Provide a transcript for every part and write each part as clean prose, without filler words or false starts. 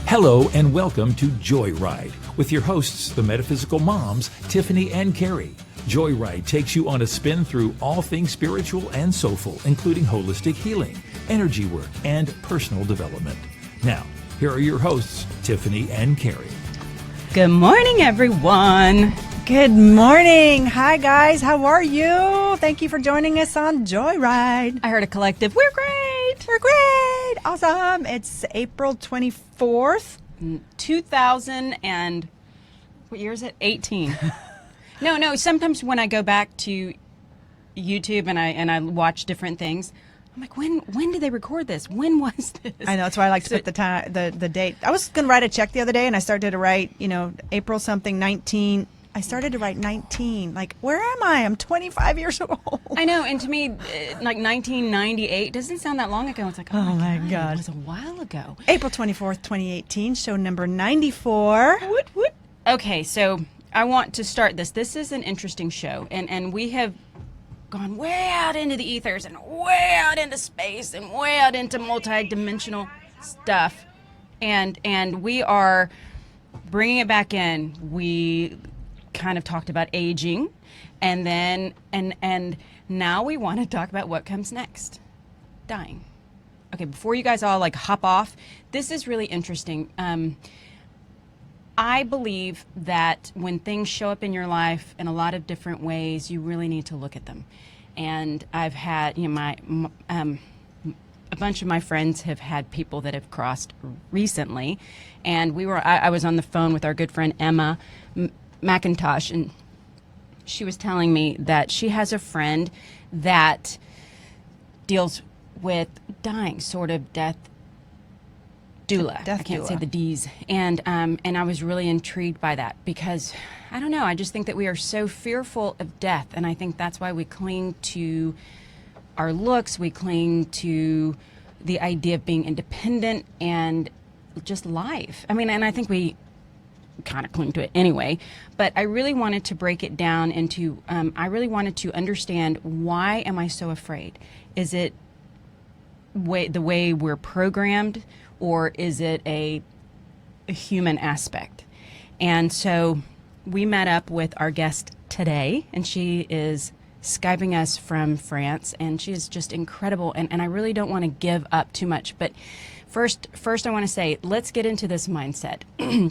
Hello and welcome to Joyride with your hosts, the metaphysical moms, Tiffany and Carrie. Joyride takes you on a spin through all things spiritual and soulful, including holistic healing, energy work, and personal development. Now, here are your hosts, Tiffany and Carrie. Good morning, everyone. Good morning. Hi, guys. How are you? Thank you for joining us on Joyride. I heard a collective. We're great. We're great. Awesome. It's April 24th. 2000 and, what year is it? 18. No. Sometimes when I go back to YouTube and I watch different things, I'm like, when did they record this? When was this? I know. That's why I like to put the time, the date. I was going to write a check the other day, and I started to write, April something 19. I started to write 19. Like, where am I? I'm 25 years old. I know. And to me, like 1998 doesn't sound that long ago. It's like, oh my God. It was a while ago. April 24th, 2018, show number 94. Woot. Okay, so I want to start this. This is an interesting show, and we have gone way out into the ethers and way out into space and way out into multi-dimensional stuff, and we are bringing it back in. We kind of talked about aging, and then and now we want to talk about what comes next. Dying. Okay, before you guys all like hop off, this is really interesting. I believe that when things show up in your life in a lot of different ways, you really need to look at them. And I've had, a bunch of my friends have had people that have crossed recently, and I was on the phone with our good friend Emma McIntosh, and she was telling me that she has a friend that deals with dying, sort of death doula. Death I can't doula. say the D's. And I was really intrigued by that because, I don't know, I just think that we are so fearful of death, and I think that's why we cling to our looks, we cling to the idea of being independent and just life. I mean, and I think we kind of cling to it anyway, but I really wanted to break it down into, I really wanted to understand, why am I so afraid? Is it the way we're programmed, or is it a human aspect? And so we met up with our guest today, and she is Skyping us from France, and she is just incredible, and I really don't want to give up too much, but First, I want to say, let's get into this mindset.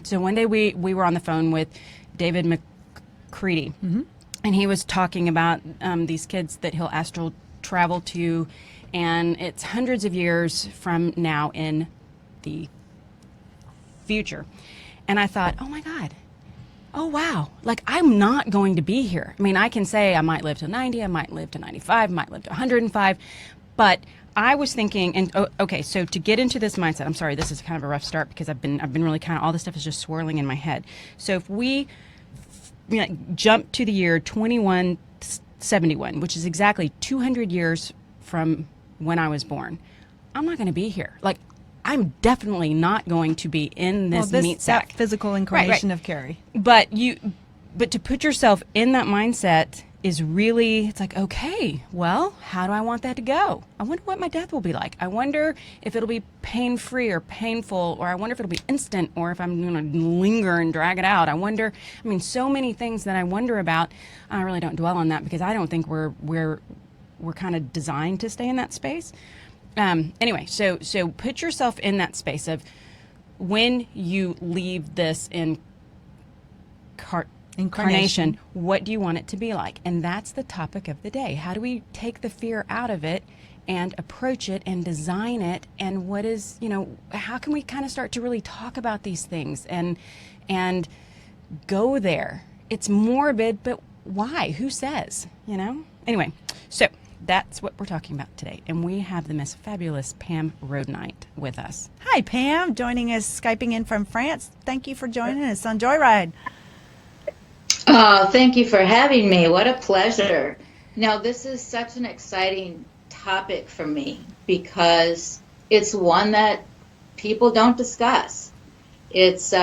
So one day we were on the phone with David McCready, and he was talking about these kids that he'll astral travel to, and it's hundreds of years from now in the future. And I thought, oh my God, oh wow, like I'm not going to be here. I mean, I can say I might live to 90, I might live to 95, I might live to 105, but I was thinking, and okay, so to get into this mindset, I'm sorry, this is kind of a rough start because I've been really kind of, all this stuff is just swirling in my head. So if we jump to the year 2171, which is exactly 200 years from when I was born, I'm not going to be here. Like, I'm definitely not going to be in this meat sack. That physical incarnation of Carrie. But to put yourself in that mindset is really, it's like, okay, well, how do I want that to go? I wonder what my death will be like. I wonder if it'll be pain-free or painful, or I wonder if it'll be instant, or if I'm going to linger and drag it out. I wonder, I mean, so many things that I wonder about. I really don't dwell on that because I don't think we're kind of designed to stay in that space. Anyway, so put yourself in that space of when you leave this incarnation, what do you want it to be like? And that's the topic of the day. How do we take the fear out of it and approach it and design it? And what is, how can we kind of start to really talk about these things and go there? It's morbid, but why? Who says, Anyway, so that's what we're talking about today. And we have the Miss Fabulous Pam RoadKnight with us. Hi, Pam, joining us, Skyping in from France. Thank you for joining us on Joyride. Oh, thank you for having me. What a pleasure. Now, this is such an exciting topic for me because it's one that people don't discuss. It's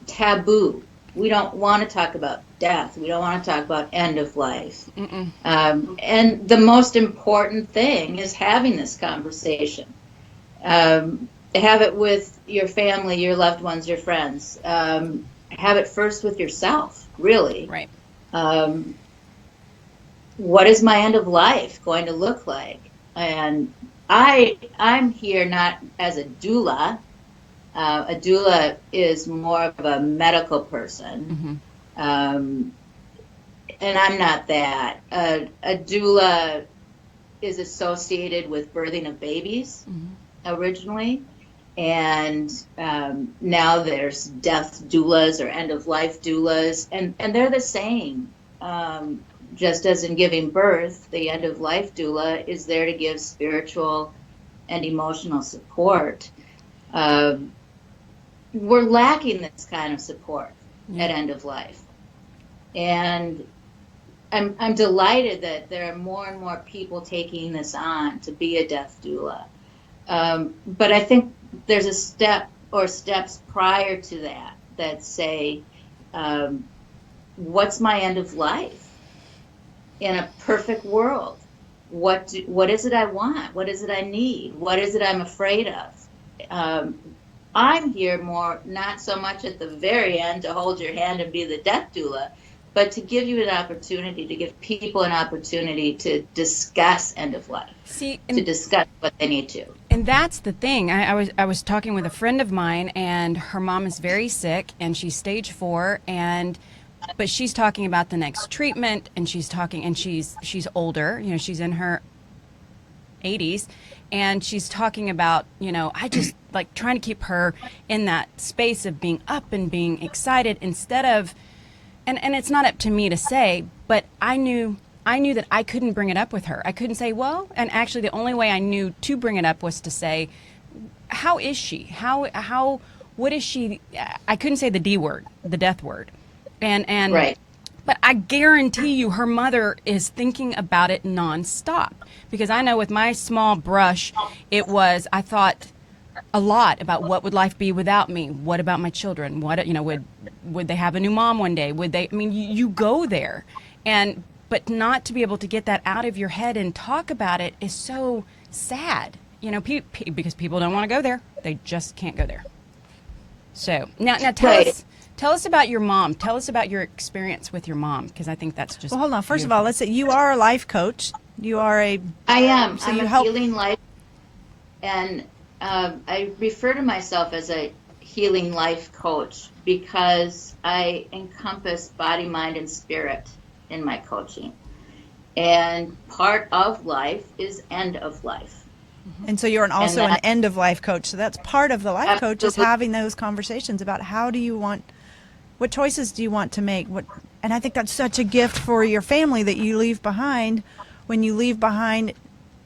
taboo. We don't want to talk about death. We don't want to talk about end of life. And the most important thing is having this conversation. And have it with your family, your loved ones, your friends. Have it first with yourself, really. Right. What is my end of life going to look like? And I'm here not as a doula. A doula is more of a medical person. And I'm not that. A doula is associated with birthing of babies originally. And now there's death doulas or end of life doulas. And they're the same. Just as in giving birth, the end of life doula is there to give spiritual and emotional support. We're lacking this kind of support at end of life. And I'm delighted that there are more and more people taking this on to be a death doula. But I think there's a step or steps prior to that say, what's my end of life? In a perfect world, what is it I want? What is it I need? What is it I'm afraid of? I'm here more, not so much at the very end to hold your hand and be the death doula, but to give you an opportunity, to give people an opportunity to discuss end of life, to discuss what they need to. And that's the thing. I was talking with a friend of mine, and her mom is very sick, and she's stage 4, but she's talking about the next treatment, and she's older, she's in her 80s, and she's talking about, I just like trying to keep her in that space of being up and being excited instead of, and it's not up to me to say, but I knew that I couldn't bring it up with her. I couldn't say, well, and actually the only way I knew to bring it up was to say, how is she? What is she? I couldn't say the D word, the death word. And right. But I guarantee you her mother is thinking about it nonstop, because I know with my small brush, I thought a lot about what would life be without me? What about my children? What, would they have a new mom one day? You go there, but not to be able to get that out of your head and talk about it is so sad, because people don't want to go there. They just can't go there. So now tell us about your mom. Tell us about your experience with your mom, because I think that's just. Well, hold on. First of all, let's say you are a life coach. You are I am. So I'm you a help. healing life, and I refer to myself as a healing life coach because I encompass body, mind, and spirit in my coaching. And part of life is end of life. And so you're also an end of life coach. So that's part of the life coach is having those conversations about what choices do you want to make? And I think that's such a gift for your family that you leave behind when you leave behind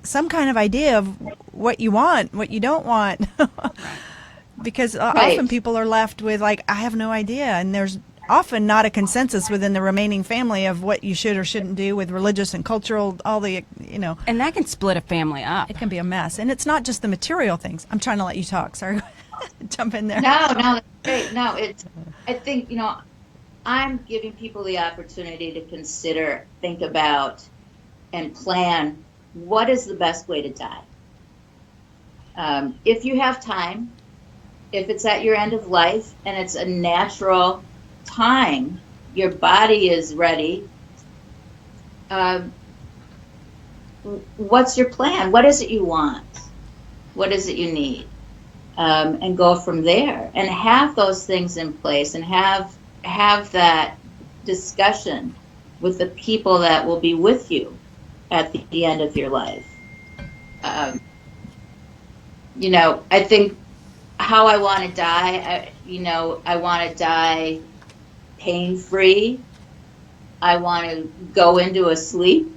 some kind of idea of what you want, what you don't want. Because often people are left with I have no idea. And there's often not a consensus within the remaining family of what you should or shouldn't do with religious and cultural, And that can split a family up. It can be a mess. And it's not just the material things. I'm trying to let you talk. Sorry. Jump in there. No, that's great. No, I think, I'm giving people the opportunity to consider, think about, and plan what is the best way to die. If you have time, if it's at your end of life and it's a natural time, your body is ready. What's your plan? What is it you want? What is it you need? And go from there and have those things in place and have that discussion with the people that will be with you at the end of your life. I think how I want to die, I want to die pain-free. I want to go into a sleep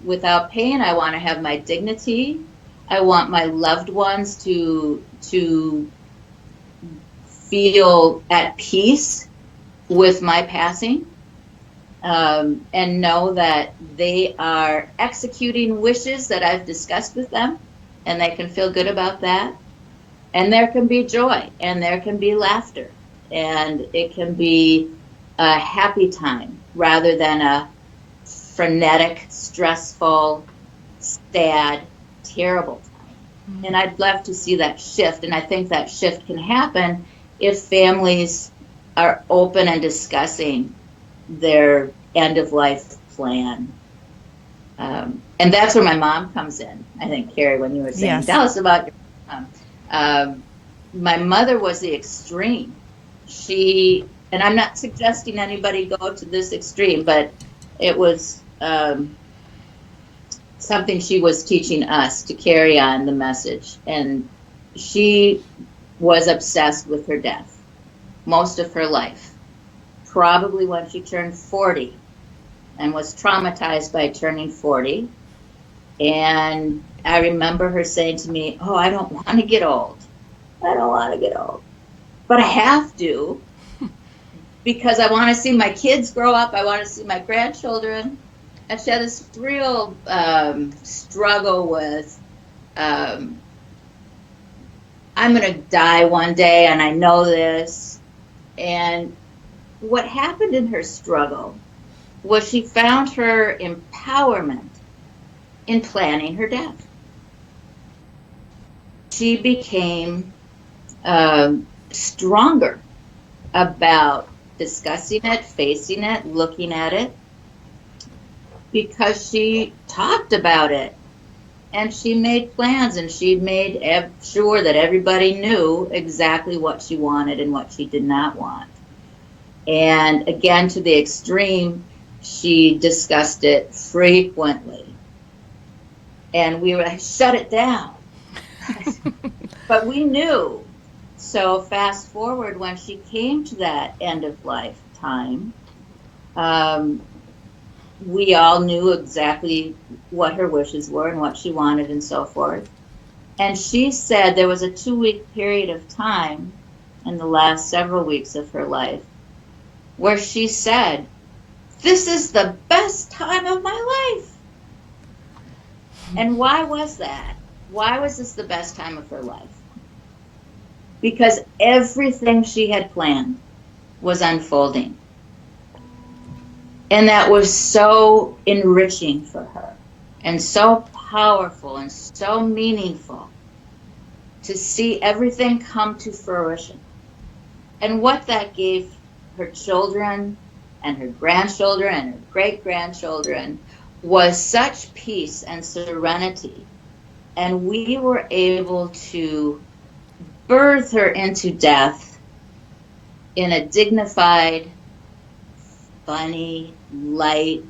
without pain. I want to have my dignity. I want my loved ones to feel at peace with my passing, and know that they are executing wishes that I've discussed with them, and they can feel good about that. And there can be joy, and there can be laughter, and it can be a happy time rather than a frenetic, stressful, sad, terrible And I'd love to see that shift. And I think that shift can happen if families are open and discussing their end of life plan. And that's where my mom comes in. I think, Carrie, when you were saying, Yes. tell us about your mom. My mother was the extreme. And I'm not suggesting anybody go to this extreme, but it was something she was teaching us to carry on the message. And she was obsessed with her death most of her life, probably when she turned 40, and was traumatized by turning 40. And I remember her saying to me, oh, I don't want to get old. I don't want to get old. But I have to, because I want to see my kids grow up. I want to see my grandchildren. And she had this real struggle with, I'm going to die one day, and I know this. And what happened in her struggle was she found her empowerment in planning her death. She became stronger about discussing it, facing it, looking at it, because she talked about it and she made plans, and she made sure that everybody knew exactly what she wanted and what she did not want. And again, to the extreme, she discussed it frequently. And we were like, shut it down. But we knew. So fast forward, when she came to that end of life time, we all knew exactly what her wishes were and what she wanted and so forth. And she said there was a 2-week period of time in the last several weeks of her life where she said, this is the best time of my life. And why was that? Why was this the best time of her life? Because everything she had planned was unfolding. And that was so enriching for her, and so powerful and so meaningful to see everything come to fruition. And what that gave her children and her grandchildren and her great-grandchildren was such peace and serenity. And we were able to birth her into death in a dignified, funny, light,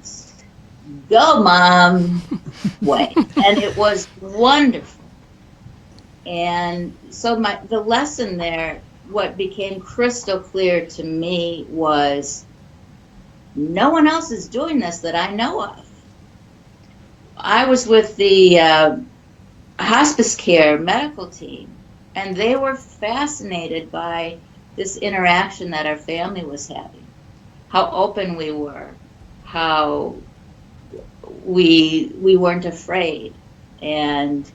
go mom way. And it was wonderful. And so the lesson there, what became crystal clear to me was, no one else is doing this that I know of. I was with the hospice care medical team, and they were fascinated by this interaction that our family was having, how open we were, how we weren't afraid. And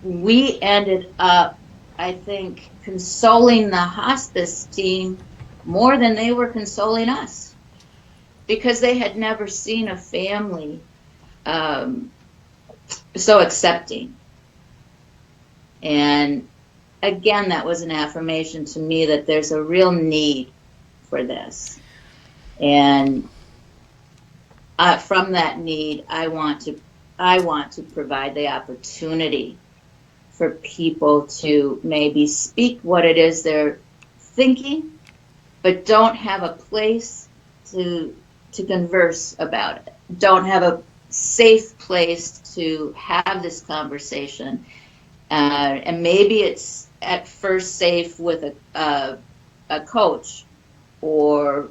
we ended up, I think, consoling the hospice team more than they were consoling us, because they had never seen a family so accepting. And again, that was an affirmation to me that there's a real need for this. And from that need, I want to provide the opportunity for people to maybe speak what it is they're thinking, but don't have a place to converse about it. Don't have a safe place to have this conversation. And maybe it's at first safe with a coach, or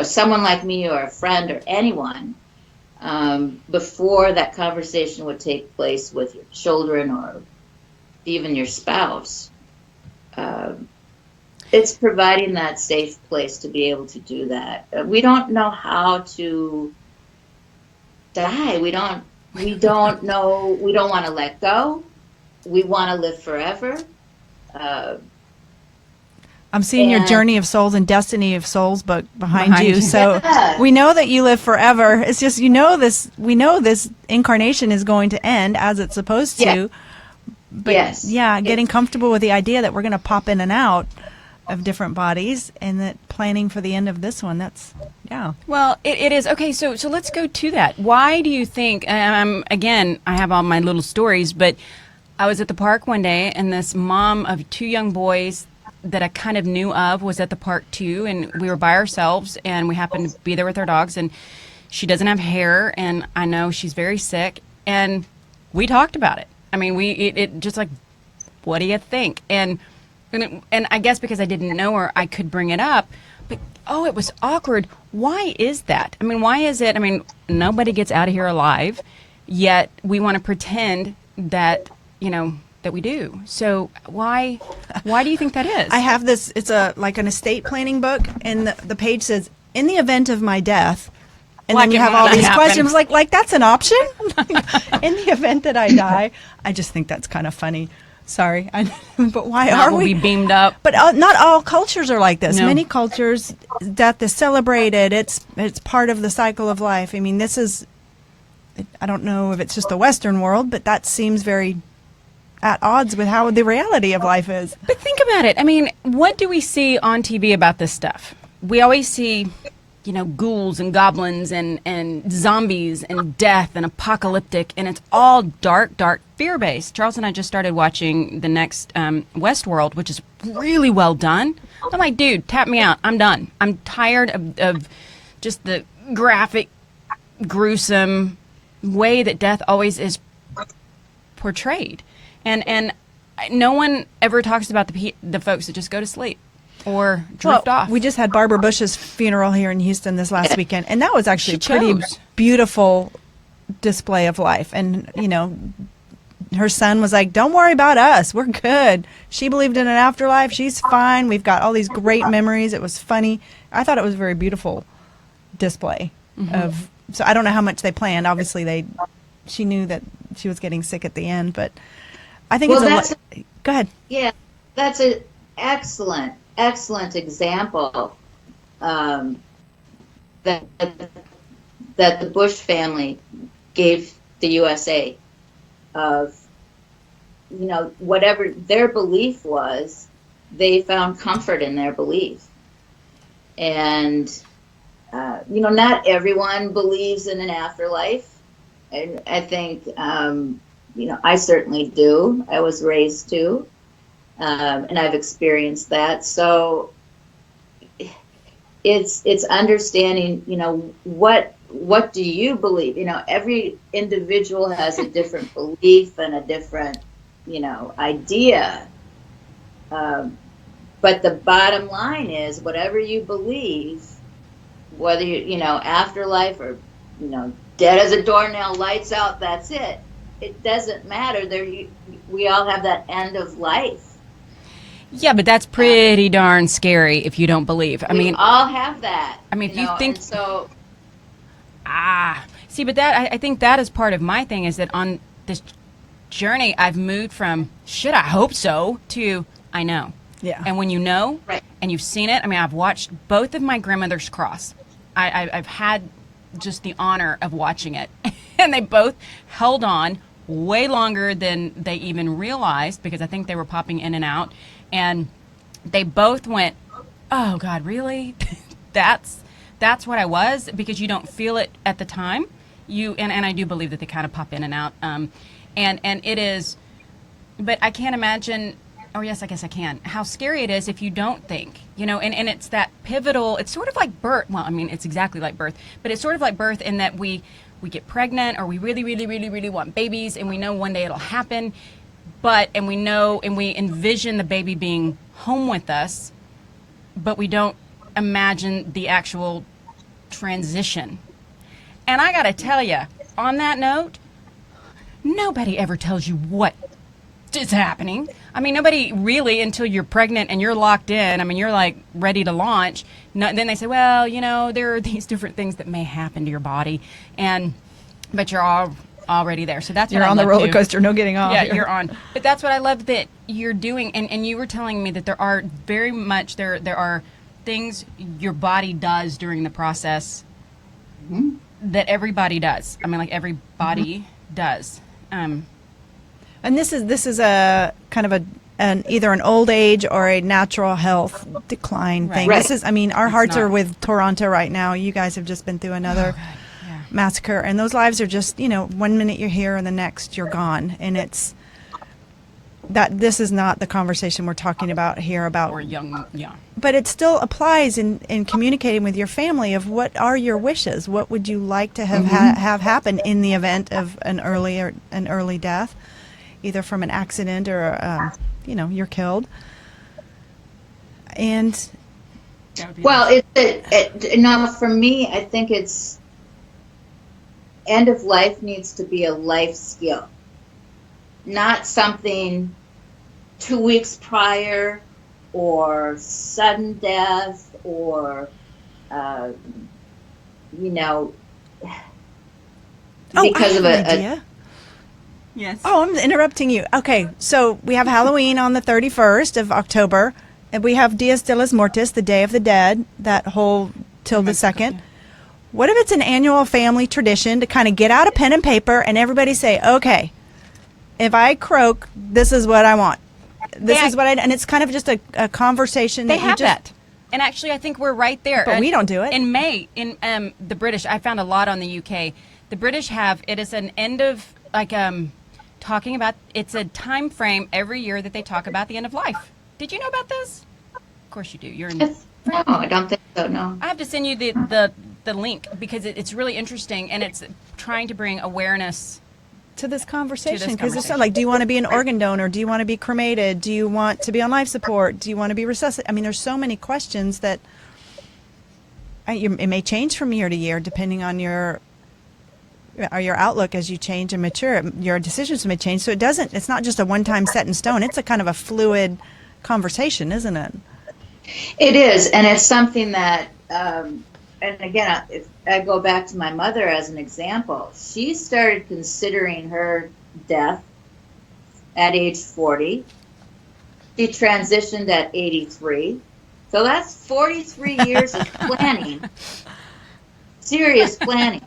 someone like me, or a friend, or anyone, before that conversation would take place with your children or even your spouse. It's providing that safe place to be able to do that. We don't know how to die. We don't know. We don't want to let go. We want to live forever. I'm seeing your And- Journey of Souls and Destiny of Souls book behind you. you. So Yeah. we know that you live forever. It's just, we know this incarnation is going to end as it's supposed to. Yeah. But Yes. yeah, getting comfortable with the idea that we're going to pop in and out of different bodies, and that planning for the end of this one, yeah. Well, it is. Okay, so let's go to that. Why do you think, again, I have all my little stories, but I was at the park one day, and this mom of 2 young boys that I kind of knew of was at the park too, and we were by ourselves, and we happened to be there with our dogs, and she doesn't have hair, and I know she's very sick, and we talked about it. I mean, it just like, what do you think? And I guess because I didn't know her, I could bring it up. But, it was awkward. Why is that? I mean, why is it? I mean, nobody gets out of here alive, yet we want to pretend that, that we do. So why do you think that is? I have this, it's like an estate planning book, and the page says, in the event of my death, and Like then you it have might all not these happen. questions, like that's an option? In the event that I die. I just think that's kind of funny. Sorry. But why Not are will we? be beamed up. But not all cultures are like this. No. Many cultures, death is celebrated. It's part of the cycle of life. I mean, this is, I don't know if it's just the Western world, but that seems very at odds with how the reality of life is. But think about it. I mean, what do we see on TV about this stuff? We always see, ghouls and goblins and zombies and death and apocalyptic, and it's all dark, fear-based. Charles and I just started watching the next Westworld, which is really well done. I'm like, dude, tap me out. I'm done. I'm tired of just the graphic, gruesome way that death always is portrayed. And no one ever talks about the folks that just go to sleep or drift off. We just had Barbara Bush's funeral here in Houston this last weekend, and that was actually a She pretty chose. beautiful display of life. And, her son was like, don't worry about us. We're good. She believed in an afterlife. She's fine. We've got all these great memories. It was funny. I thought it was a very beautiful display of, so I don't know how much they planned. Obviously, she knew that she was getting sick at the end, but I think go ahead. Yeah, that's an excellent example that the Bush family gave the USA of, whatever their belief was, they found comfort in their belief. And, not everyone believes in an afterlife. And I think, I certainly do. I was raised to, and I've experienced that. So it's understanding, what do you believe? Every individual has a different belief and a different, idea. But the bottom line is, whatever you believe, whether afterlife or, dead as a doornail, lights out, that's it. It doesn't matter. We all have that end of life. Yeah, but that's pretty darn scary if you don't believe. We all have that. I mean, if you think and so. See, but that I think that is part of my thing, is that on this journey I've moved from "should I hope so" to "I know." Yeah. And when you know, Right. and you've seen it, I mean, I've watched both of my grandmothers cross. I've had just the honor of watching it, and they both held on way longer than they even realized, because I think they were popping in and out, and they both went, "Oh God, really?" That's what I was, because you don't feel it at the time. And I do believe that they kind of pop in and out. And it is, but I can't imagine, or yes, I guess I can, how scary it is if you don't think, and it's that pivotal, it's sort of like birth. Well, I mean, it's exactly like birth, but it's sort of like birth in that we get pregnant, or we really, really, really, really want babies, and we know one day it'll happen, and we know, and we envision the baby being home with us, but we don't imagine the actual transition. And I gotta tell you, on that note, nobody ever tells you what is happening. I mean, nobody really, until you're pregnant and you're locked in. I mean, you're like ready to launch. Then they say, well, there are these different things that may happen to your body, but you're already there. So that's You're what I on the love roller too. coaster, no getting off. Yeah, you're on. But that's what I love that you're doing. And you were telling me that there are very much, there are things your body does during the process that everybody does. I mean, like everybody does. And this is a kind of either an old age or a natural health decline thing. Right. This is, I mean, our hearts are with Toronto right now. You guys have just been through another massacre, and those lives are just, 1 minute you're here and the next you're gone. And it's that this is not the conversation we're talking about here about Or young, yeah. But it still applies in communicating with your family of what are your wishes? What would you like to have have happen in the event of an early death, either from an accident or you're killed. And well, for me, I think it's end of life needs to be a life skill, not something 2 weeks prior or sudden death or, because of an idea. Yes. Oh, I'm interrupting you. Okay, so we have Halloween on the 31st of October, and we have Dias de los Muertos, the Day of the Dead, that whole till the 2nd. What if it's an annual family tradition to kind of get out a pen and paper and everybody say, okay, if I croak, this is what I want. This is what and it's kind of just a conversation. They have that. And actually, I think we're right there. But we don't do it. In May, in the British, I found a lot on the UK. The British it is an end of, talking about, it's a time frame every year that they talk about the end of life. Did you know about this? Of course you do. You're in. No, I don't think so, no. I have to send you the link because it's really interesting, and it's trying to bring awareness to this conversation, because it's not like, do you want to be an organ donor? Do you want to be cremated? Do you want to be on life support? Do you want to be resuscitated? I mean, there's so many questions that it may change from year to year depending on your outlook as you change and mature. Your decisions may change, so it's not just a one-time set in stone. It's a kind of a fluid conversation, isn't it? It is, and it's something that, and again, if I go back to my mother as an example, she started considering her death at age 40. She transitioned at 83. So that's 43 years of planning, serious planning.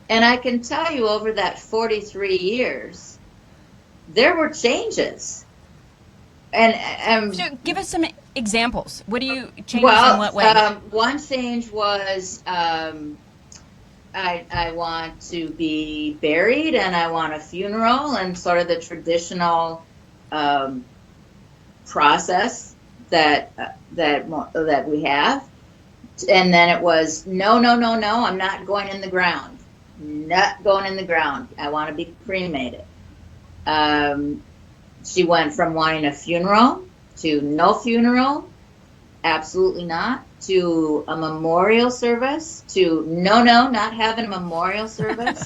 And I can tell you over that 43 years, there were changes. And so give us some examples. What do you change in what way? One change was I want to be buried and I want a funeral and sort of the traditional process that we have. And then it was no, I'm not going in the ground. Not going in the ground. I want to be cremated. She went from wanting a funeral to no funeral, absolutely not, to a memorial service, to no, not having a memorial service.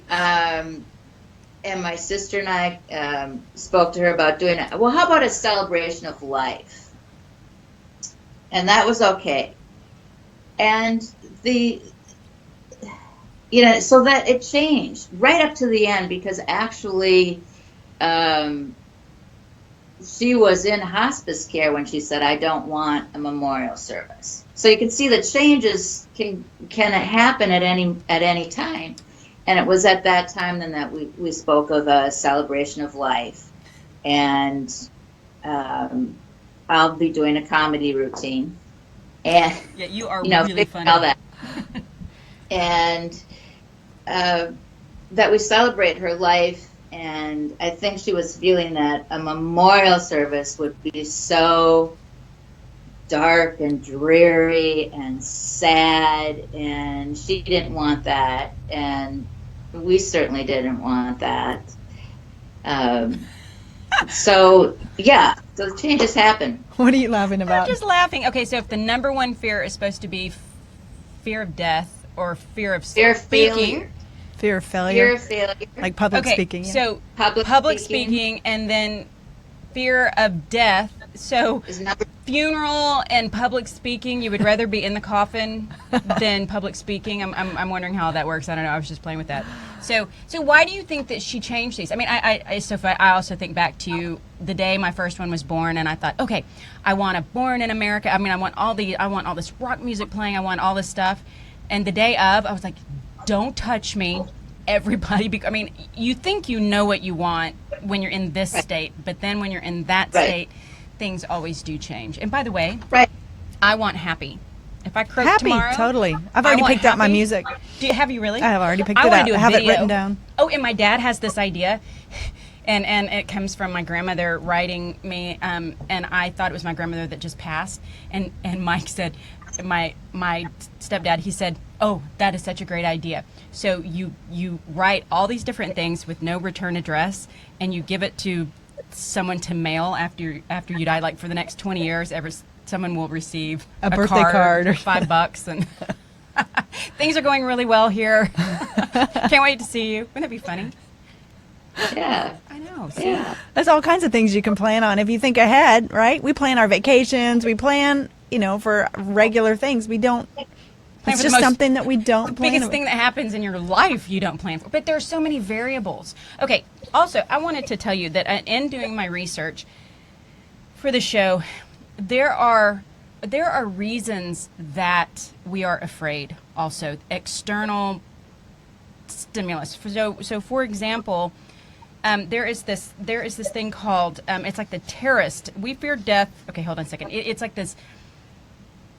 And my sister and I spoke to her about doing it. Well, how about a celebration of life? And that was okay. And so that it changed right up to the end, because actually she was in hospice care when she said, I don't want a memorial service. So you can see that changes can happen at any time. And it was at that time then that we spoke of a celebration of life. And I'll be doing a comedy routine. And yeah, you are really funny. All that. And that we celebrate her life, and I think she was feeling that a memorial service would be so dark and dreary and sad, and she didn't want that, and we certainly didn't want that. So the changes happen. What are you laughing about? I'm just laughing. Okay, so if the number one fear is supposed to be fear of death or fear of speaking. Fear of failure. Fear of failure. Like public speaking. Yeah. So public speaking, and then fear of death So is number. funeral and public speaking, you would rather be in the coffin than public speaking. I'm wondering how that works. I don't know. I was just playing with that. So why do you think that she changed these? I mean, it's so funny. I also think back to the day my first one was born, and I thought, okay, I want a Born in America. I mean, I want all this rock music playing. I want all this stuff. And the day of, I was like, don't touch me, everybody. I mean, you think you know what you want when you're in this state, but then when you're in that state, things always do change. And by the way, I want happy. If I croak tomorrow, totally. I've already picked out my music. Have you really? I have already picked it out. I have it written down. Oh, and my dad has this idea, and it comes from my grandmother writing me, and I thought it was my grandmother that just passed. And Mike said, my stepdad, he said, oh, that is such a great idea. So you write all these different things with no return address, and you give it to someone to mail after you die, like for the next 20 years, someone will receive a birthday card or $5 and things are going really well here. Can't wait to see you. Wouldn't that be funny? Yeah. I know. Yeah. There's all kinds of things you can plan on if you think ahead, right? We plan our vacations. We plan, for regular things. We don't. It's just something that we don't plan. Biggest thing that happens in your life you don't plan for. But there are so many variables. Okay. Also, I wanted to tell you that in doing my research for the show, there are reasons that we are afraid. Also, external stimulus. So for example, there is this thing called it's like the terrorist. We fear death. Okay, hold on a second. It's like this.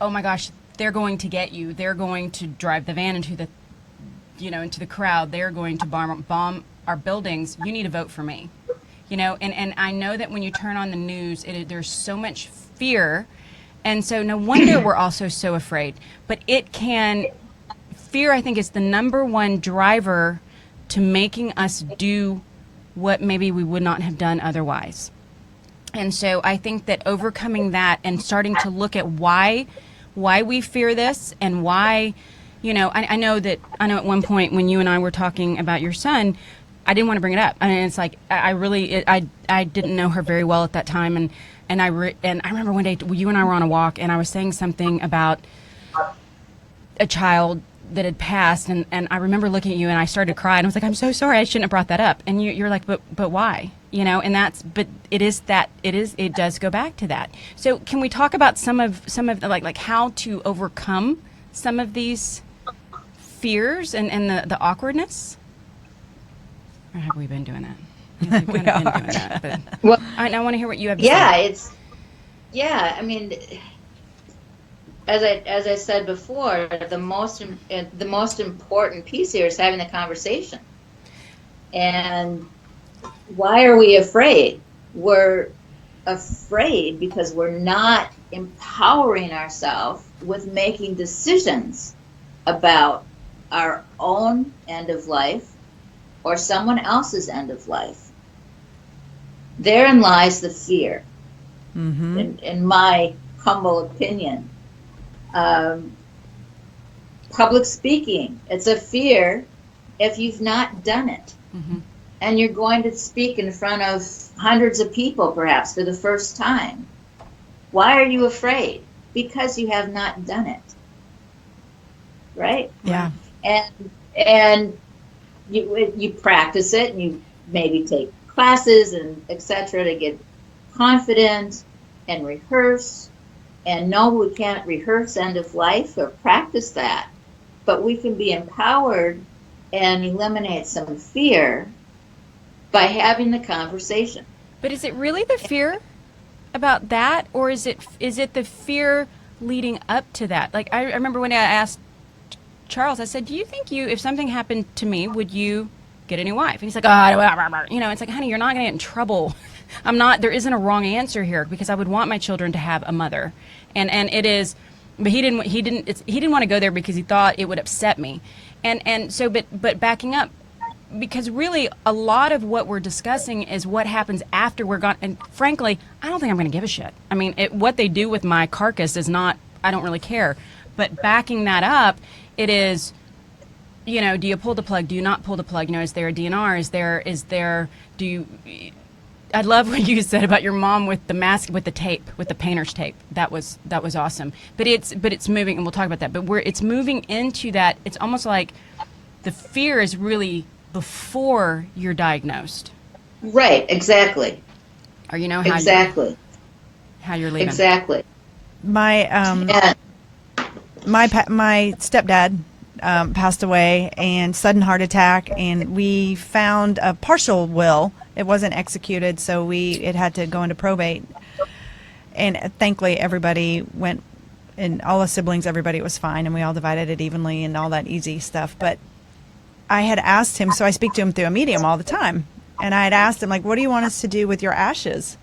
Oh my gosh, they're going to get you. They're going to drive the van into the crowd. They're going to bomb our buildings. You need to vote for me. And I know that when you turn on the news, there's so much fear, and so no wonder we're also so afraid. But fear, I think, is the number one driver to making us do what maybe we would not have done otherwise. And so I think that overcoming that and starting to look at why we fear this and why, I know at one point when you and I were talking about your son, I didn't want to bring it up. I mean, it's like I didn't know her very well at that time, and I remember one day you and I were on a walk, and I was saying something about a child that had passed, and I remember looking at you, and I started to cry, and I was like, I'm so sorry, I shouldn't have brought that up. And you're like, but why? And it does go back to that. So can we talk about some of the, like how to overcome some of these fears and the awkwardness? Or have we been doing that? We've been doing that, but Well, I want to hear what you have to say. I mean, as I said before, the most important piece here is having the conversation. And why are we afraid? We're afraid because we're not empowering ourselves with making decisions about our own end of life or someone else's end of life. Therein lies the fear, in my humble opinion. Public speaking, it's a fear if you've not done it. And you're going to speak in front of hundreds of people, perhaps, for the first time. Why are you afraid? Because you have not done it. Right? Yeah. And you practice it, and you maybe take classes and etc. to get confident and rehearse. And no, we can't rehearse end of life or practice that, but we can be empowered and eliminate some fear by having the conversation. But is it really the fear about that, or is it the fear leading up to that? Like I remember when I asked Charles, I said, "Do you think if something happened to me, would you get a new wife?" And he's like, "Oh, it's like, honey, you're not going to get in trouble. I'm not. There isn't a wrong answer here because I would want my children to have a mother, and it is." But he didn't want to go there because he thought it would upset me, and so but backing up. Because really, a lot of what we're discussing is what happens after we're gone. And frankly, I don't think I'm going to give a shit. I mean, what they do with my carcass is not, I don't really care. But backing that up, it is, do you pull the plug? Do you not pull the plug? Is there a DNR? I love what you said about your mom with the mask, with the tape, with the painter's tape. That was awesome. But it's moving, and we'll talk about that. But it's moving into that. It's almost like the fear is really before you're diagnosed. Right. Exactly. Or you know how exactly how you're leaving. Exactly. My my stepdad passed away, and sudden heart attack, and we found a partial will. It wasn't executed, so it had to go into probate. And thankfully, everybody went, and all the siblings, everybody was fine, and we all divided it evenly and all that easy stuff. But I had asked him, so I speak to him through a medium all the time, and I had asked him, like, what do you want us to do with your ashes?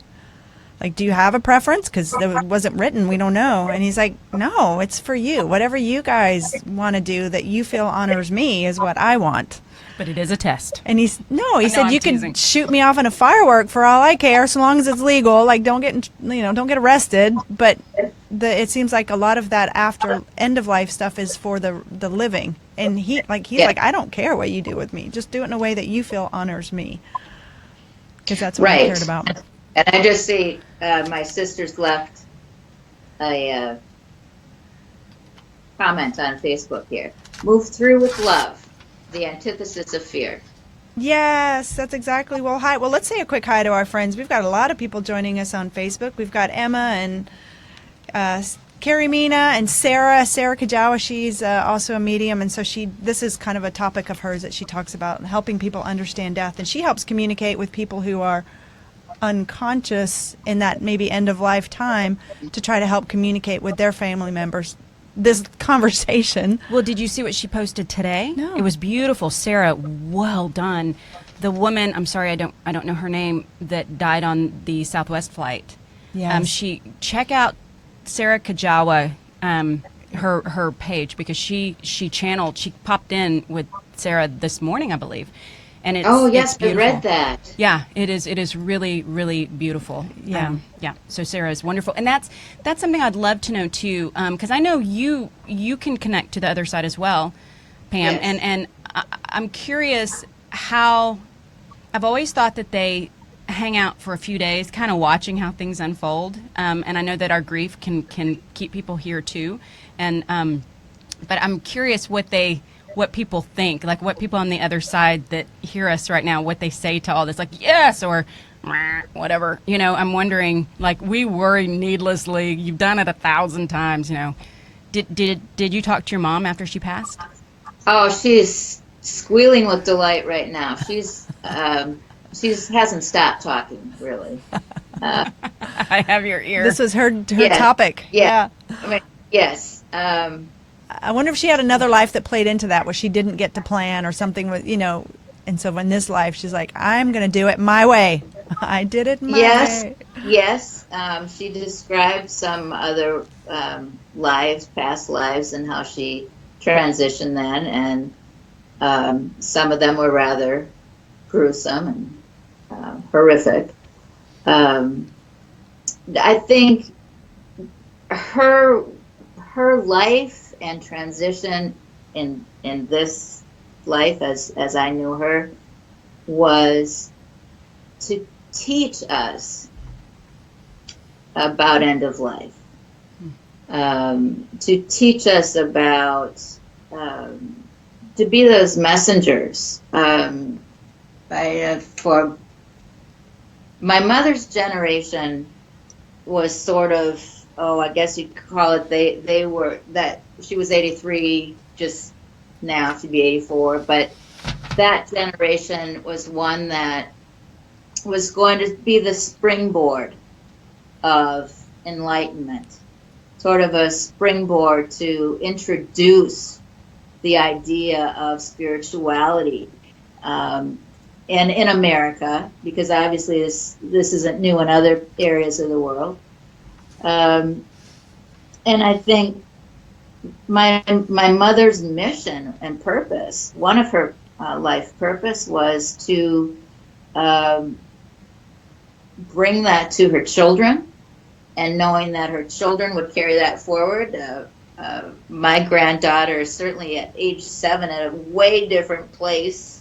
Like, do you have a preference? Because it wasn't written. We don't know. And he's like, no, it's for you. Whatever you guys want to do that you feel honors me is what I want. But it is a test. And he said, I'm you teasing. can shoot me off in a firework for all I care, so long as it's legal. Like, don't get arrested. But it seems like a lot of that after end of life stuff is for the living. And he's like, I don't care what you do with me. Just do it in a way that you feel honors me. Because that's what I cared about. And I just see my sister's left a comment on Facebook here. Move through with love, the antithesis of fear. Yes, that's exactly. Well, hi. Well, let's say a quick hi to our friends. We've got a lot of people joining us on Facebook. We've got Emma and Carrie Mina and Sarah Kajawa. She's also a medium, and so this is kind of a topic of hers that she talks about, helping people understand death. And she helps communicate with people who are unconscious in that maybe end of life time to try to help communicate with their family members this conversation. Well, did you see what she posted today? No. It was beautiful. Sarah, well done. The woman, I'm sorry, I don't know her name, that died on the Southwest flight. Yes. Check out Sarah Kajawa, her page, because she popped in with Sarah this morning, I believe. And it's yes, it's I read that. Yeah, it is really, really beautiful. Yeah. Yeah. So Sarah is wonderful, and that's something I'd love to know too, because I know you can connect to the other side as well, Pam. Yes. And I'm curious how I've always thought that they hang out for a few days, kind of watching how things unfold. And I know that our grief can keep people here too. And but I'm curious what people think, like what people on the other side that hear us right now, what they say to all this, like yes or whatever. I'm wondering, like, we worry needlessly. You've done it 1,000 times. Did you talk to your mom after she passed? Oh, she's squealing with delight right now. She's hasn't stopped talking, really. I have your ear. This was her topic. Yeah. I mean, yes. I wonder if she had another life that played into that, where she didn't get to plan or something with, and so in this life, she's like, I'm going to do it my way. I did it my way. Yes. She described some other past lives, and how she transitioned then, and some of them were rather gruesome and horrific. I think her life and transition in this life, as I knew her, was to teach us about end of life, to teach us about to be those messengers. For my mother's generation was sort of, I guess you could call it, they were, that she was 83 just now, she'd be 84, but that generation was one that was going to be the springboard of enlightenment, sort of a springboard to introduce the idea of spirituality and in America, because obviously this isn't new in other areas of the world. And I think my mother's mission and purpose, one of her life purpose, was to bring that to her children, and knowing that her children would carry that forward. My granddaughter is certainly at age 7 at a way different place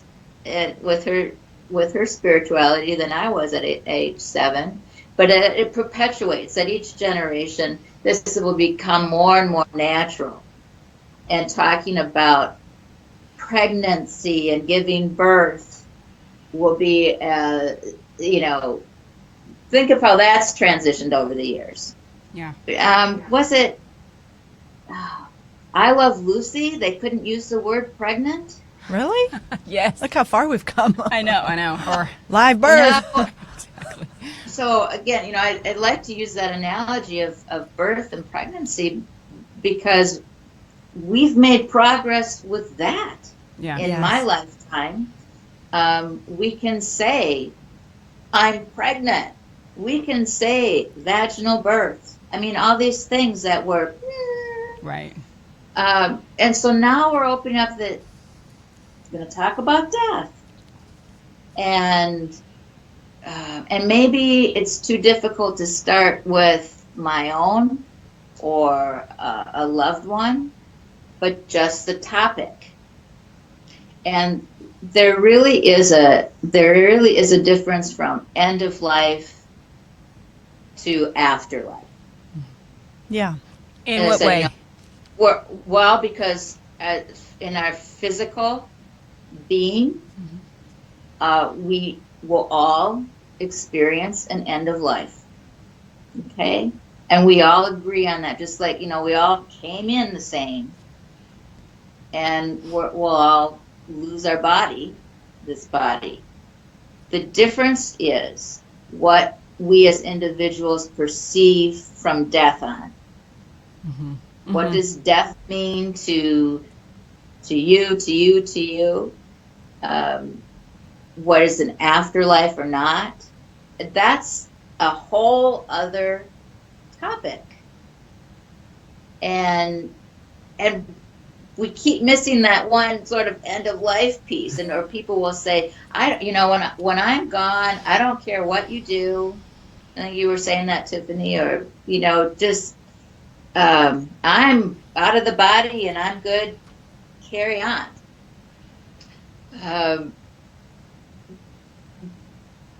with her with her spirituality than I was at age 7, but it perpetuates at each generation. This will become more and more natural, and talking about pregnancy and giving birth will be, think of how that's transitioned over the years. Yeah. Was it I Love Lucy? They couldn't use the word pregnant? Really? Yes. Look how far we've come. I know. Or Live birth. No. So again, I'd like to use that analogy of birth and pregnancy, because we've made progress with that in my lifetime. We can say, I'm pregnant. We can say vaginal birth. I mean, all these things that were right. And so now we're opening up that we're going to talk about death, and maybe it's too difficult to start with my own or a loved one, but just the topic. And there really is a difference from end of life to afterlife. Yeah. In what way? Well, because in our physical being, we will all experience an end of life. Okay? And we all agree on that. Just like, we all came in the same. And we'll all lose our body, this body. The difference is what we as individuals perceive from death on. Mm-hmm. What does death mean to you? What is an afterlife or not? That's a whole other topic. And we keep missing that one sort of end of life piece, or people will say, when I'm gone, I don't care what you do. I think you were saying that, Tiffany, or just I'm out of the body and I'm good. Carry on.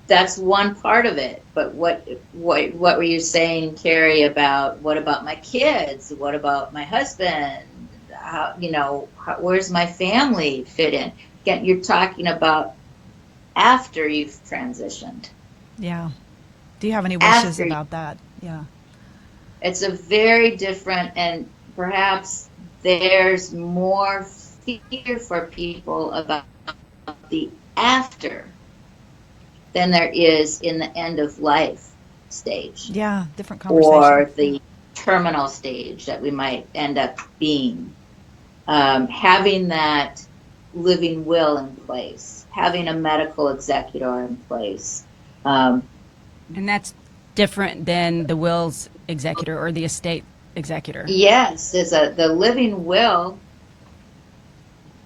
That's one part of it. But what were you saying, Carrie, about what about my kids? What about my husband? How, where's my family fit in? Again, you're talking about after you've transitioned. Yeah. Do you have any wishes about that? Yeah. It's a very different, and perhaps there's more fear for people about the after than there is in the end of life stage. Yeah, different conversation. Or the terminal stage that we might end up being. Having that living will in place, having a medical executor in place. And that's different than the will's executor or the estate executor. Yes, the living will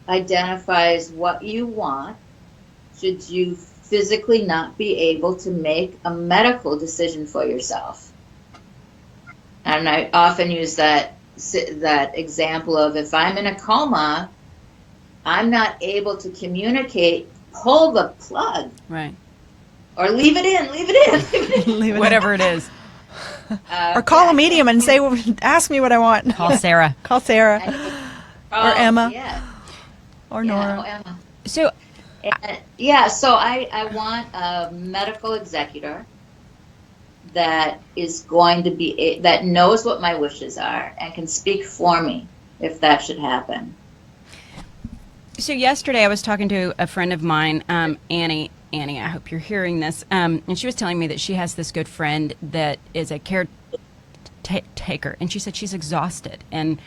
identifies what you want should you physically not be able to make a medical decision for yourself. And I often use that example of, if I'm in a coma, I'm not able to communicate, pull the plug. Right. Or leave it in. Leave it whatever it is. Or call a medium and say, ask me what I want. Call Sarah. Call Sarah. Or Emma. Yeah. Or Nora. Emma. So, so I want a medical executor that is going to be, that knows what my wishes are and can speak for me if that should happen. So yesterday I was talking to a friend of mine, Annie, I hope you're hearing this, and she was telling me that she has this good friend that is a caretaker, and she said she's exhausted, and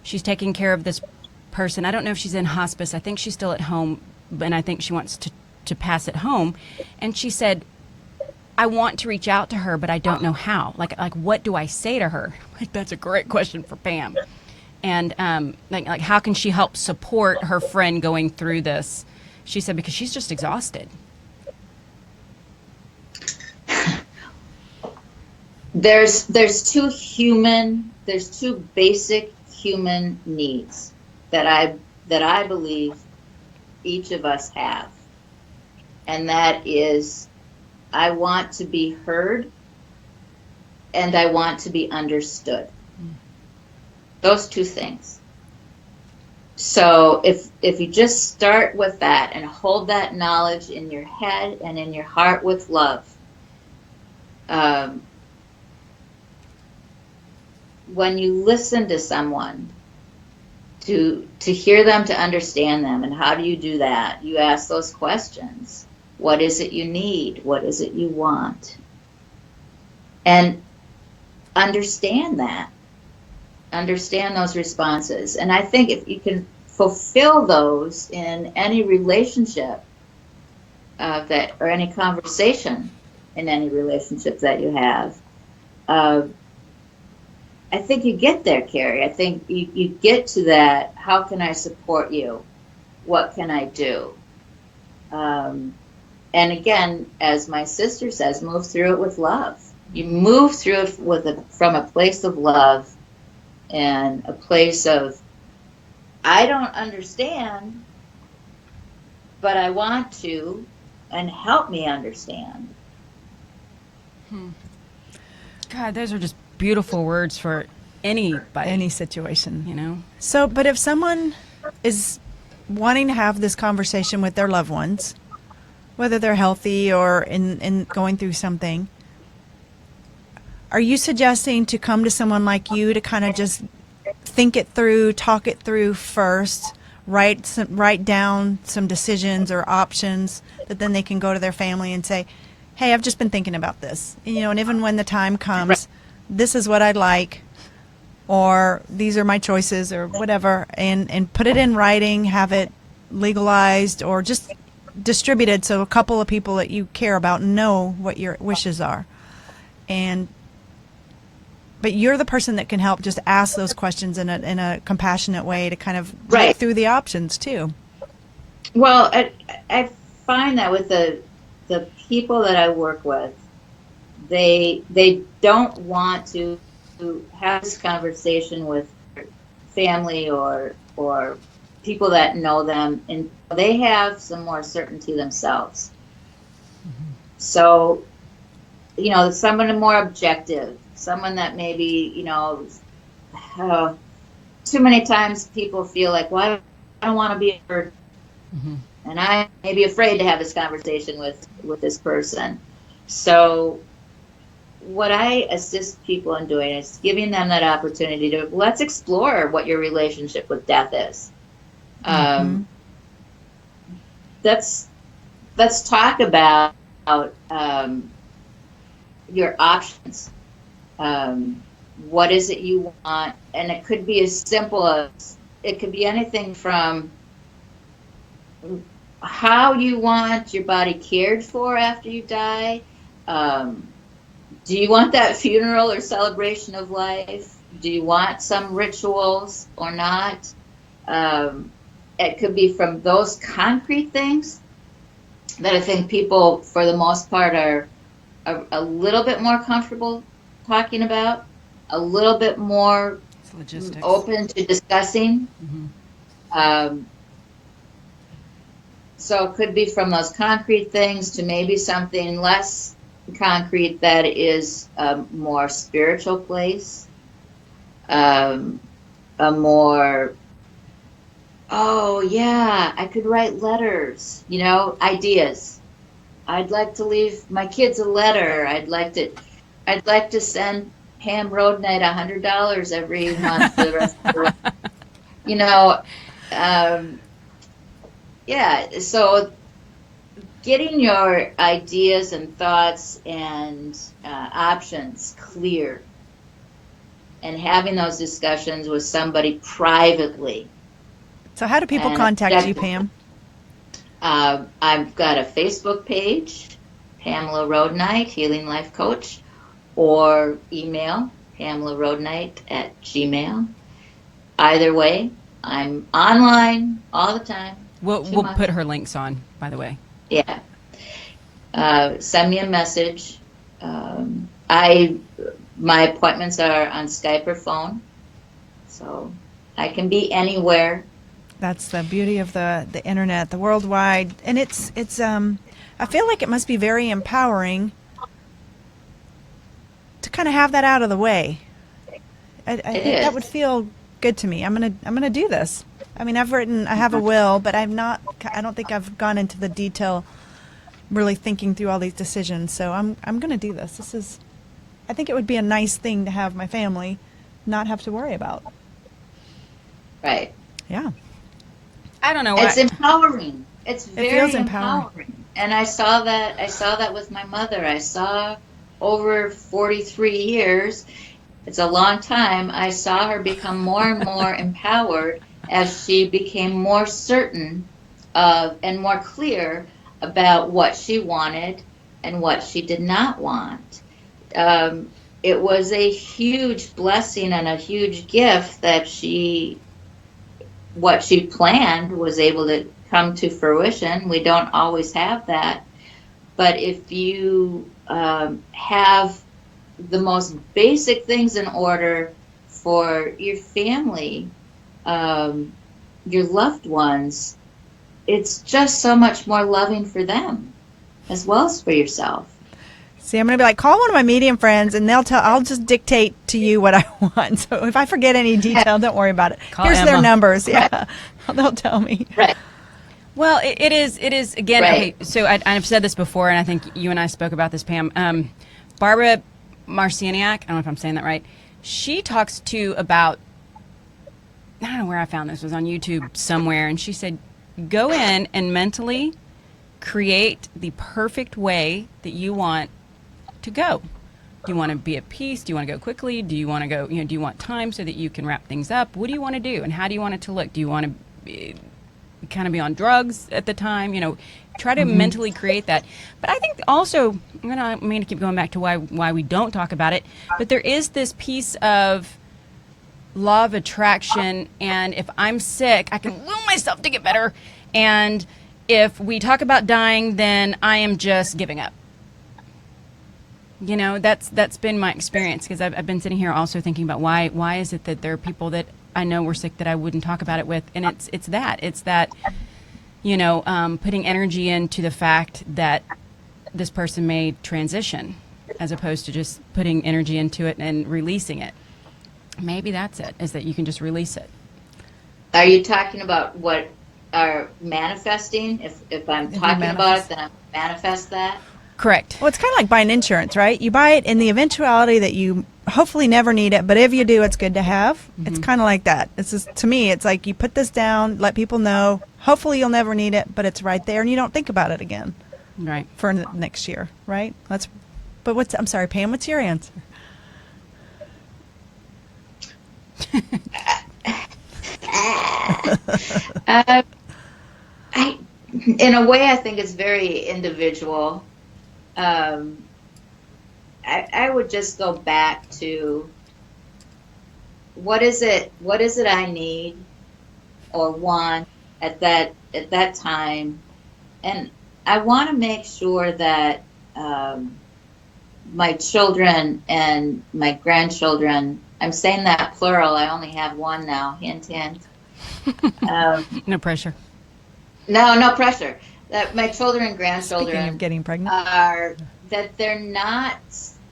she's taking care of this person. I don't know if she's in hospice. I think she's still at home, and I think she wants to pass it home. And she said, I want to reach out to her, but I don't know how. Like what do I say to her? Like, that's a great question for Pam. And like how can she help support her friend going through this? She said, because she's just exhausted. There's two basic human needs that I believe each of us have. and that is, I want to be heard and I want to be understood. Those two things. So if you just start with that and hold that knowledge in your head and in your heart with love, when you listen to someone, to hear them, to understand them, and how do you do that? You ask those questions. What is it you need? What is it you want? And understand that. Understand those responses. And I think if you can fulfill those in any relationship that, or any conversation in any relationship that you have, I think you get there, Carrie. I think you get to that. How can I support you? What can I do? And again, as my sister says, move through it with love. You move through it from a place of love and a place of, I don't understand, but I want to, and help me understand. God, those are just beautiful words for anybody. Any situation. You know? So, but if someone is wanting to have this conversation with their loved ones, whether they're healthy or in going through something, are you suggesting to come to someone like you to kind of just think it through, talk it through first, write down some decisions or options that then they can go to their family and say, hey, I've just been thinking about this. And, and even when the time comes, this is what I'd like, or these are my choices, or whatever, and put it in writing, have it legalized, or just distributed so a couple of people that you care about know what your wishes are. But you're the person that can help just ask those questions in a compassionate way to kind of look through the options too. Well, I find that with the people that I work with, they don't want to have this conversation with family or people that know them, and they have some more certainty themselves. Mm-hmm. So, someone more objective, someone that maybe, too many times people feel like, well, I don't want to be heard. Mm-hmm. And I may be afraid to have this conversation with this person. So what I assist people in doing is giving them that opportunity to, let's explore what your relationship with death is. Mm-hmm. Let's talk about your options. What is it you want? And it could be as simple as, it could be anything from how you want your body cared for after you die. Do you want that funeral or celebration of life? Do you want some rituals or not? It could be from those concrete things that I think people, for the most part, are a little bit more comfortable talking about, a little bit more open to discussing. Mm-hmm. So it could be from those concrete things to maybe something less concrete that is a more spiritual place, a more, oh yeah, I could write letters, ideas. I'd like to leave my kids a letter. I'd like to send Pam RoadKnight $100 every month for the rest of the yeah, so getting your ideas and thoughts and options clear and having those discussions with somebody privately. So how do people contact you, Pam? I've got a Facebook page, Pamela RoadKnight, Healing Life Coach, or email, PamelaRoadKnight@gmail. Either way, I'm online all the time. We'll put her links on, by the way. Yeah. Send me a message. My appointments are on Skype or phone, so I can be anywhere. That's the beauty of the internet, the worldwide, and it's I feel like it must be very empowering to kind of have that out of the way. I think that would feel good to me. I'm gonna do this. I mean, I have a will, but I don't think I've gone into the detail really thinking through all these decisions. So I'm gonna do this. I think it would be a nice thing to have my family not have to worry about. Right. Yeah. I don't know. It's empowering. It's It very feels empowering. And I saw that with my mother. I saw over 43 years. It's a long time. I saw her become more and more empowered as she became more certain of and more clear about what she wanted and what she did not want. It was a huge blessing and a huge gift that what she planned was able to come to fruition. We don't always have that. But if you have the most basic things in order for your family, your loved ones, it's just so much more loving for them as well as for yourself. See, I'm going to be like, call one of my medium friends, and I'll just dictate to you what I want. So if I forget any detail, don't worry about it. Call Here's Emma. their numbers. Yeah. They'll tell me. Right. Well, it is again. Right. Okay, so I've said this before, and I think you and I spoke about this, Pam. Barbara Marciniak, I don't know if I'm saying that right. She talks about, I don't know where I found this. It was on YouTube somewhere, and she said, go in and mentally create the perfect way that you want to go. Do you want to be at peace? Do you want to go quickly? Do you want to go, do you want time so that you can wrap things up? What do you want to do? And how do you want it to look? Do you want to kind of be on drugs at the time? Try to mentally create that. But I think also, I'm going to keep going back to why we don't talk about it, but there is this piece of law of attraction, and if I'm sick, I can will myself to get better. And if we talk about dying, then I am just giving up. That's been my experience, because I've been sitting here also thinking about why is it that there are people that I know were sick that I wouldn't talk about it with, and it's that putting energy into the fact that this person may transition, as opposed to just putting energy into it and releasing it. Maybe that's it, is that you can just release it. Are you talking about what are manifesting? If I'm talking about it, then I manifest that? Correct. Well, it's kind of like buying insurance, right? You buy it in the eventuality that you hopefully never need it, but if you do, it's good to have. Mm-hmm. It's kind of like that. It's just, to me, it's like you put this down, let people know. Hopefully you'll never need it, but it's right there, and you don't think about it again. Right. For next year, right? I'm sorry, Pam, what's your answer? In a way, I think it's very individual. I would just go back to what is it I need or want at that time, and I want to make sure that my children and my grandchildren, I'm saying that plural, I only have one now, hint, hint. No pressure. No pressure. That my children and grandchildren Speaking of getting pregnant, are that they're not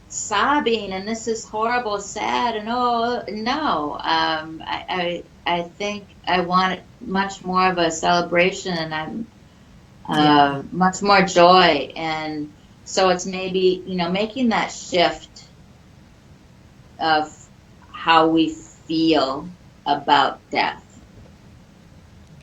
sobbing and this is horrible, sad, and no. I think I want much more of a celebration, and I'm much more joy, and so it's maybe making that shift of how we feel about death.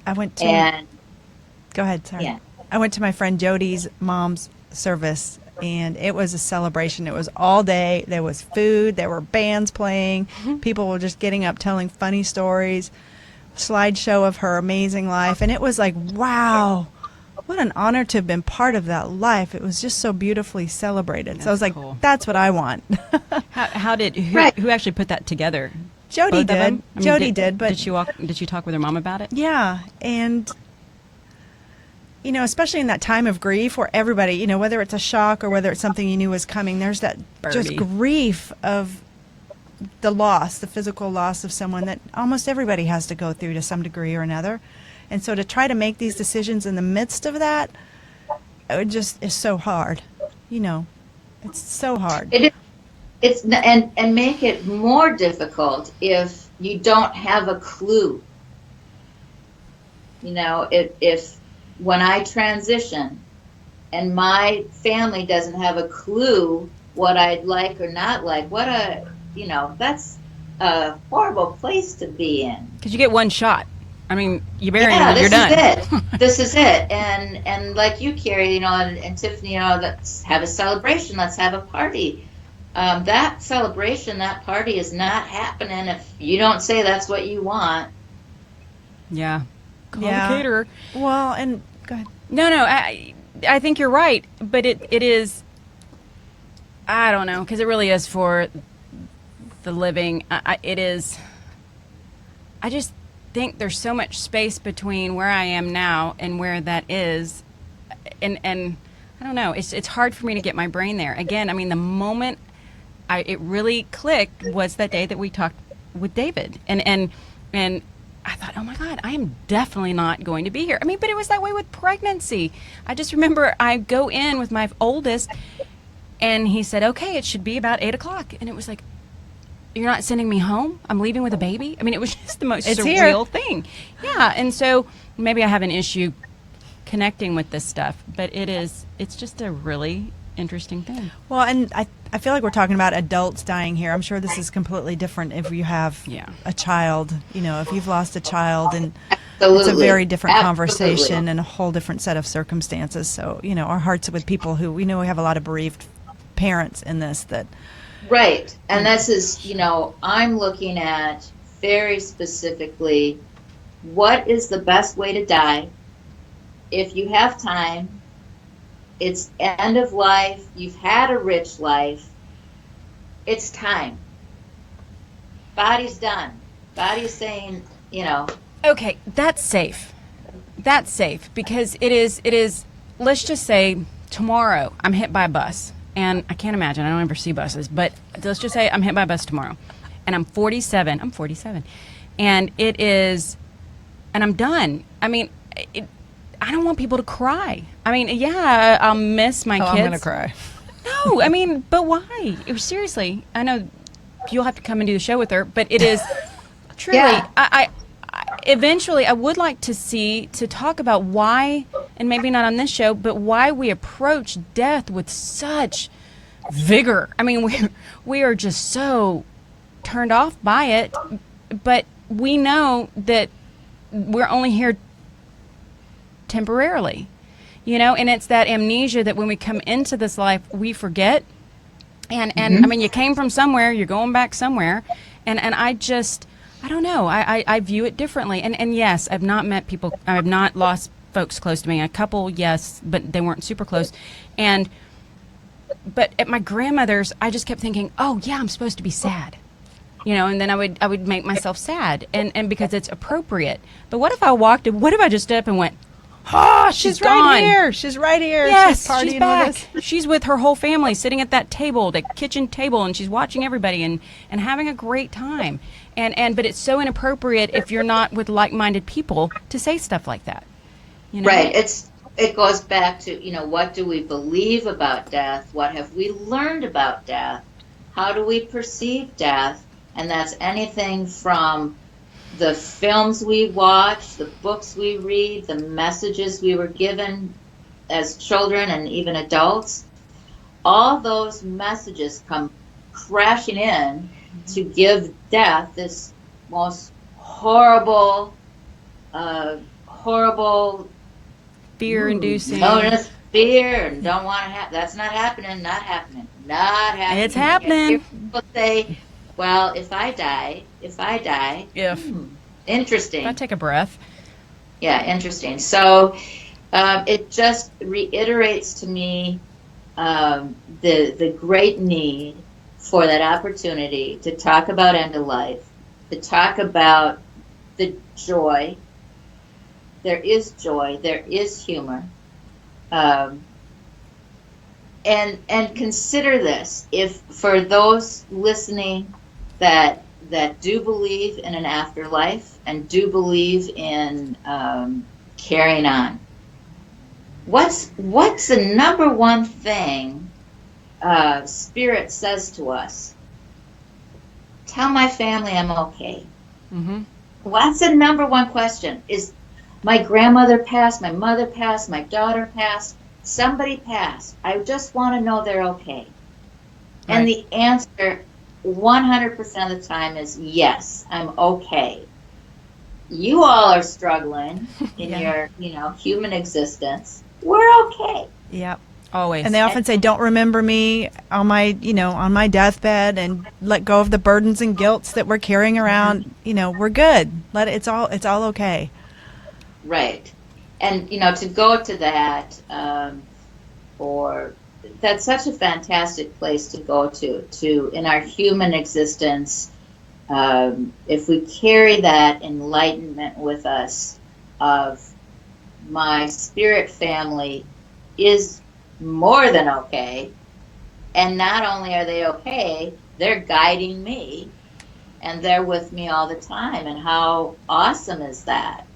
Go ahead, sorry. Yeah. I went to my friend Jody's mom's service, and it was a celebration. It was all day. There was food. There were bands playing. People were just getting up, telling funny stories, slideshow of her amazing life. And it was like, wow, what an honor to have been part of that life. It was just so beautifully celebrated. That's so I was like, cool. That's what I want. Who actually put that together? Jody did. Jody did, but did she talk with her mom about it? Yeah, and especially in that time of grief where everybody, whether it's a shock or whether it's something you knew was coming, there's that just grief of the loss, the physical loss of someone that almost everybody has to go through to some degree or another. And so to try to make these decisions in the midst of that, it just is so hard. You know, it's so hard. It's and make it more difficult if you don't have a clue. You know, if when I transition and my family doesn't have a clue what I'd like or not like, that's a horrible place to be in. Because you get one shot. I mean, you bury them and this you're done. is it. This is it. And like you, Carrie, and Tiffany, let's have a celebration. Let's have a party. That celebration, that party is not happening if you don't say that's what you want. Yeah. Call the caterer. Well, and go ahead. No, I think you're right, but it is, I don't know, because it really is for the living. It is, I just think there's so much space between where I am now and where that is, and I don't know, it's hard for me to get my brain there. Again, I mean, the moment it really clicked was that day that we talked with David, and I thought, oh my God, I am definitely not going to be here. I mean, but it was that way with pregnancy. I just remember I go in with my oldest, and he said, okay, it should be about 8 o'clock. And it was like, you're not sending me home? I'm leaving with a baby? I mean, it was just the most surreal thing. Yeah, and so maybe I have an issue connecting with this stuff, but it's just a really interesting thing. Well, and I feel like we're talking about adults dying here. I'm sure this is completely different if you have a child. You know, if you've lost a child, and it's a very different conversation and a whole different set of circumstances. So, you know, our hearts are with people who, we know we have a lot of bereaved parents in this that. Right. And this is, I'm looking at very specifically what is the best way to die. If you have time, it's end of life, you've had a rich life, it's time. Body's done. Body's saying, Okay, that's safe. That's safe because it is, let's just say tomorrow I'm hit by a bus. And I can't imagine, I don't ever see buses, but let's just say I'm hit by a bus tomorrow. And I'm 47. And it is, and I'm done. I mean, I don't want people to cry. I mean, yeah, I'll miss my kids. I'm going to cry. No, I mean, but why? Seriously, I know you'll have to come and do the show with her, but it is truly, I eventually I would like to talk about why, and maybe not on this show, but why we approach death with such vigor. I mean, we are just so turned off by it, but we know that we're only here temporarily, and it's that amnesia that when we come into this life, we forget. And I mean, you came from somewhere, you're going back somewhere. And I don't know. I view it differently. And yes, I've not met people, I have not lost folks close to me. A couple, yes, but they weren't super close. But at my grandmother's, I just kept thinking, oh yeah, I'm supposed to be sad. And then I would make myself sad. And because it's appropriate. But what if I just stood up and went, she's right gone. here. She's right here. Yes, she's partying she's back. with us. She's with her whole family, sitting at that table, the kitchen table, and she's watching everybody and having a great time. But it's so inappropriate if you're not with like-minded people to say stuff like that. Right. It goes back to, what do we believe about death? What have we learned about death? How do we perceive death? And that's anything from the films we watch, the books we read, the messages we were given as children and even adults. All those messages come crashing in to give death this most horrible, fear-inducing. Fear and don't want to have. That's not happening. Not happening. Not happening. It's happening. People say, well, if I die. Interesting. I take a breath. Yeah, interesting. So it just reiterates to me the great need for that opportunity to talk about end of life, to talk about the joy. There is joy. There is humor. And consider this: if for those listening that do believe in an afterlife and do believe in carrying on, what's the number one thing Spirit says to us? Tell my family I'm okay. Mm-hmm. What's the number one question? Is my grandmother passed, my mother passed, my daughter passed, somebody passed. I just want to know they're okay. Right. And the answer 100% of the time is yes, I'm okay. You all are struggling in your, human existence. We're okay. Yep. Always. And they often say, "Don't remember me on my, on my deathbed, and let go of the burdens and guilts that we're carrying around. We're good. It's all okay." Right. And, to go to that, that's such a fantastic place to go to in our human existence. If we carry that enlightenment with us of my spirit family is more than okay, and not only are they okay, they're guiding me, and they're with me all the time, and how awesome is that?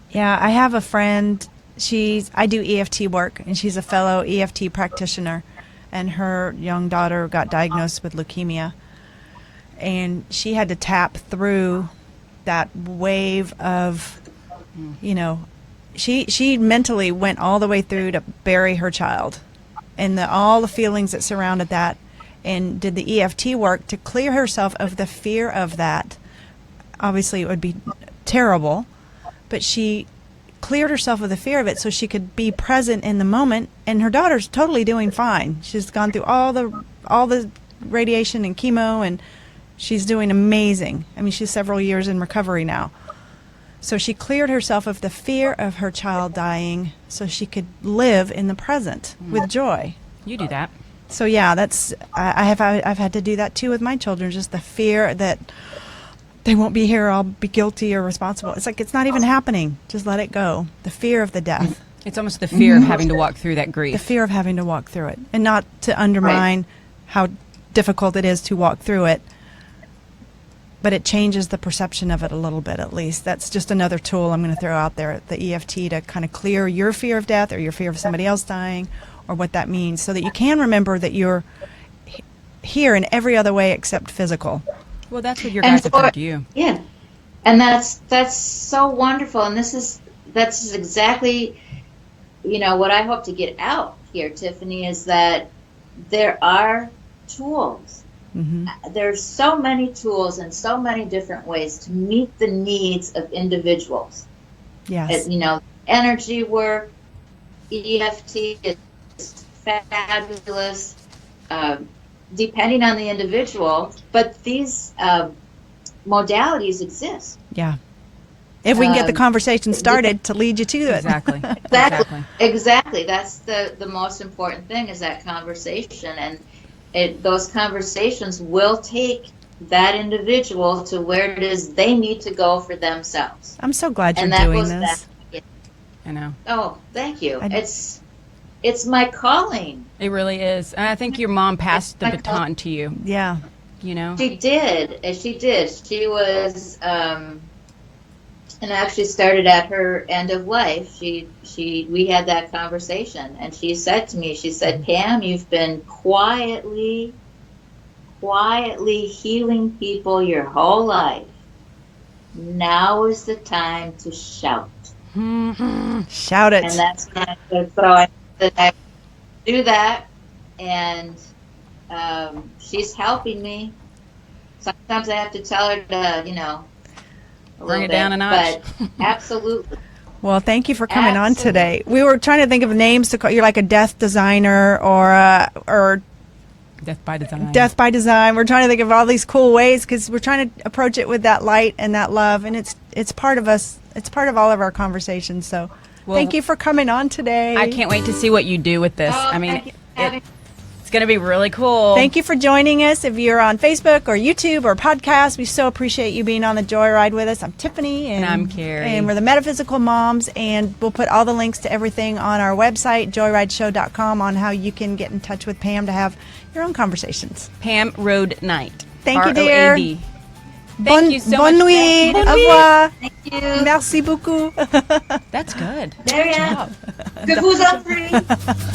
Yeah, I have a friend. I do EFT work, and she's a fellow EFT practitioner, and her young daughter got diagnosed with leukemia, and she had to tap through that wave of, she mentally went all the way through to bury her child, and all the feelings that surrounded that, and did the EFT work to clear herself of the fear of that. Obviously, it would be terrible, but she cleared herself of the fear of it so she could be present in the moment, and her daughter's totally doing fine. She's gone through all the radiation and chemo, and she's doing amazing. I mean, she's several years in recovery now. So she cleared herself of the fear of her child dying so she could live in the present with joy. You do that. So yeah, I've had to do that too with my children, just the fear that they won't be here, I'll be guilty or responsible. It's like, it's not even happening. Just let it go. The fear of the death. It's almost the fear of having to walk through that grief. The fear of having to walk through it. And not to undermine how difficult it is to walk through it, but it changes the perception of it a little bit, at least. That's just another tool I'm going to throw out there, the EFT, to kind of clear your fear of death or your fear of somebody else dying, or what that means, so that you can remember that you're here in every other way except physical. Well, that's what your guys have told you. Yeah, and that's so wonderful. And that's exactly, what I hope to get out here, Tiffany, is that there are tools. Mm-hmm. There's so many tools and so many different ways to meet the needs of individuals. Yes. Energy work, EFT is fabulous. Depending on the individual, but these modalities exist. Yeah. If we can get the conversation started to lead you to it. Exactly. Exactly. That's the most important thing, is that conversation. And those conversations will take that individual to where it is they need to go for themselves. I'm so glad you're doing this. I know. Oh, thank you. It's my calling. It really is. And I think your mom passed the baton to you. Yeah. She did. She was, and actually started at her end of life. We had that conversation, and she said to me, Pam, you've been quietly healing people your whole life. Now is the time to shout. Shout it. And that's so I do that, and she's helping me. Sometimes I have to tell her to, bring it down a notch. But absolutely. Well, thank you for coming on today. We were trying to think of names to call. You're like a death designer or Death by design. Death by design. We're trying to think of all these cool ways, because we're trying to approach it with that light and that love, and it's part of us. It's part of all of our conversations. So. Well, thank you for coming on today. I can't wait to see what you do with this. I mean, it's going to be really cool. Thank you for joining us. If you're on Facebook or YouTube or podcast, we so appreciate you being on the Joyride with us. I'm Tiffany. And I'm Carrie. And we're the Metaphysical Moms. And we'll put all the links to everything on our website, joyrideshow.com, on how you can get in touch with Pam to have your own conversations. Pam RoadKnight. Thank you, dear. ROAD. Thank you so much. Bonne nuit. Au revoir. Thank you. Merci beaucoup. That's good. There Good you job. Taboos are free.